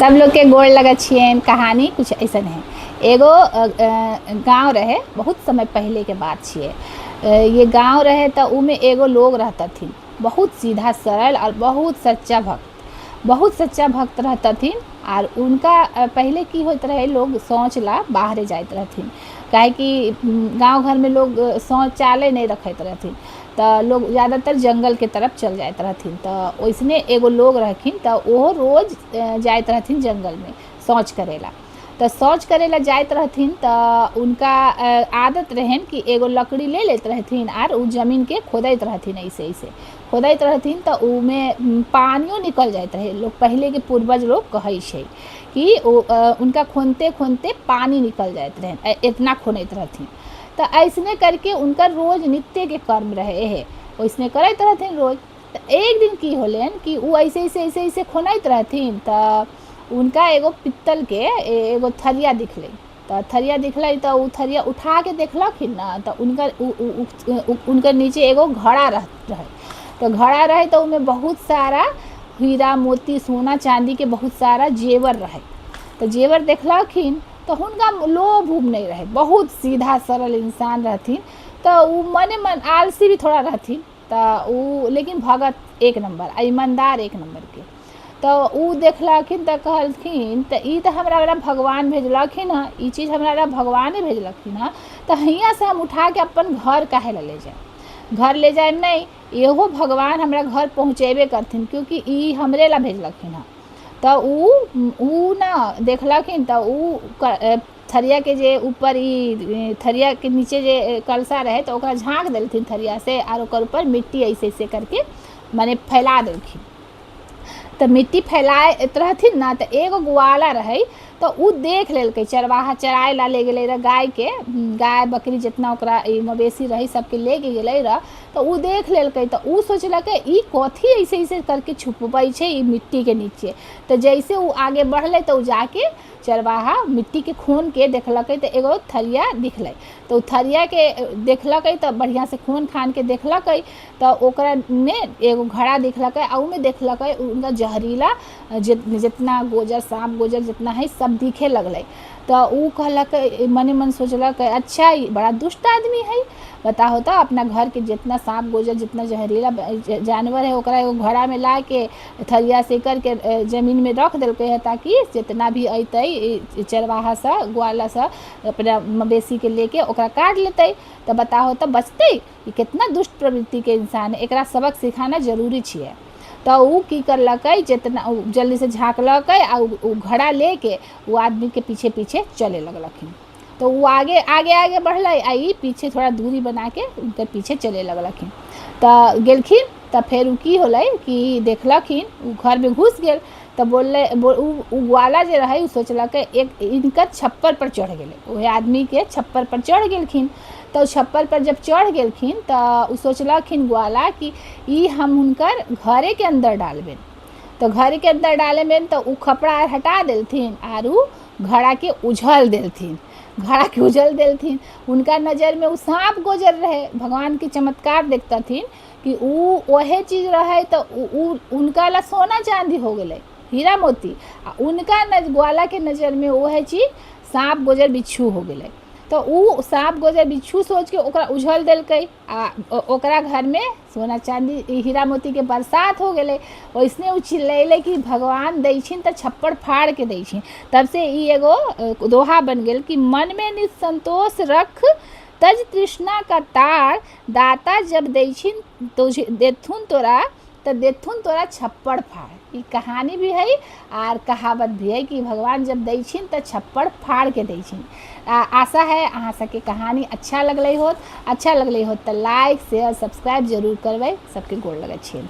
सब लोग के गोड़ लगत छियन। कहानी कुछ ऐसन है। एगो गांव रहे, बहुत समय पहले के बात छिए। ये गांव रहे तो उमें एगो लोग रहतथिन, बहुत सीधा सरल और बहुत सच्चा भक्त रहतथिन। और उनका पहले की होत रहे, लोग शौच ला बाहरे जात रहथिन, काहे कि गांव घर में लोग शौचालय नहीं रखत रहथिन, तो लोग ज़्यादातर जंगल के तरफ चल जात रहथिन। तो वैसने एगो लोग रहखिन, तो वो रोज़ जात रहथिन जंगल में शौच करेला। तो शौच करेला जात रहथिन, तो उनका आदत रहन कि एगो लकड़ी ले लेत रहथिन और उ जमीन के खोदत रहथिन, ऐसे ऐसे खोदत रहथिन। तो उमें पानियो निकल जात रहे। लोग पहले के पूर्वज लोग कहै छै कि उनका खोनते खोनते पानी निकल जात रहे, इतना खोनत रहथिन। तो ऐसने करके उनका रोज नित्य के कर्म रहे है, वैसने करत रहथिन रोज। तो एक दिन की होलन कि उ ऐसे खोनत रहथिन, तो उनका एगो पित्तल के एगो थरिया दिखले। तो थरिया दिखले, तो उ थरिया उठा के देखलखिन ना, तो उनकर नीचे एगो घड़ा रहे। तो घड़ा रहे तो उमें बहुत सारा हीरा मोती सोना चांदी के बहुत सारा जेवर रहे। तो जेवर देखलखिन तो हुनका लोभ उभ नहीं रहे, बहुत सीधा सरल इंसान रहथिन। तो उ मने मन आलसी भी थोड़ा रहथिन, तो उ लेकिन भगत एक नंबर, ईमानदार एक नंबर के। तो उ देखलखिन तो कहलखिन, तो ई तो हमरा भगवान भेजलखिन ह, ई चीज़ हमरा भगवाने भेजलखिन ह। तो हियाँ से हम उठा के अपन घर काहे ले जाए, घर ले जाए नहीं, एहो भगवान हमरा घर पहुँचेबे करथिन, क्योंकि ई हमरे ला भेजलखिन ह। तो उ ना देखलखिन, तो उ थरिया के जे ऊपर ई थरिया के नीचे जे कलसा रहे, तो ओकरा झाँक देलथिन थरिया से, और ओकर ऊपर मिट्टी ऐसे ऐसे करके माने फैला देलखिन। तो मिट्टी फैलाए रहथिन ना, तो एगो ग्वाला रहे, तो उ देख लेलकै, चरवाहा चराए ला ले गेले रह गाय के, गाय बकरी जितना ओकरा मवेशी रही सबके ले के गेले रह। तो उ देख लेलकै, तो उ सोचलकै ई कथी ऐसे ऐसे करके छुपबै छै ई मिट्टी के नीचे। तो जैसे उ आगे बढ़ले, तो उ जाके चरवाहा मिट्टी के खून के देखलकै, तो एगो थरिया दिखलै। तो थरिया के देखलकै, तो बढ़िया से खून खान के देखलकै। तो ओकरा में एगो घड़ा दिखलकै, और उमें देखलकै उनका जहरीला जितना गोजर, सांप गोजर जितना है सब दिखे लगलै। तो उ कहलकै, मने मन सोचलकै, अच्छा ई बड़ा दुष्ट आदमी है, बताहो तो अपना घर के जितना सांप गोजर जितना जहरीला जानवर है ओकरा एगो घड़ा में ला के थरिया से करके जमीन में रख देलकै है, ताकि जितना भी अतै चरवाहा सा ग्वाला सा अपना मवेशी के लेके ओकरा काट लेतै। तो बताहो तो बचतै। ई कितना दुष्ट प्रवृत्ति के इंसान है, एकरा सबक सिखाना जरूरी छिए। तो उ की करलकै, जितना जल्दी से झाँकलकै आ उ घड़ा लेके वो आदमी के पीछे पीछे चले लगलखिन। तो वो आगे आगे आगे बढ़लै, आ ई पीछे थोड़ा दूरी बना के उनके पीछे चले लगलखिन। तो गेलखिन, तो फिर उ की होलै कि देखलखिन उ घर में घुस गेल। तो बोलले उ ग्वाला जे रहे, उ सोचलकै एक इनकर छप्पर पर चढ़ गेलै, वह आदमी के छप्पर पर चढ़ गेलखिन। तो छप्पर पर जब चढ़ गेलखिन, तो उ सोचलखिन ग्वाला कि ई हम हुनकर घरे के अंदर डालबेन। तो घर के अंदर डाले में तो उ कपड़ा हटा देलथिन, और उ घड़ा के उझल देलथिन, घड़ा के उझल देलथिन। उनका नज़र में उ सांप गोजर रहे, भगवान के चमत्कार देखतथिन कि उ वही चीज़ रहे। तो उनका ला सोना चांदी हो गेलै, हीरा मोती। आ उनका ग्वाला के नज़र में वही चीज़ सांप गोजर बिच्छू हो गेलै। तो उ सांप गोजर बिच्छू सोच के ओकरा उझल देलकै, आ ओकरा घर में सोना चांदी हीरा मोती के बरसात हो गेलै। वैसने उ चिल्लैले कि भगवान दै छिन तो छप्पड़ फाड़ के दै छिन। तब से ई एगो दोहा बन गेल कि मन में निसंतोष रख, तज तृष्णा का तार, दाता जब दै छिन तो देथुन तोरा, तो देथुन तोरा छप्पड़ फाड़। ई कहानी भी है और कहावत भी है कि भगवान जब दै छिन तो छप्पड़ फाड़ के दै छिन। आशा है अहाँ सबके कहानी अच्छा लगलै होत। तो लाइक शेयर सब्सक्राइब जरूर करबै। सबके गोड़ लगै छियनि।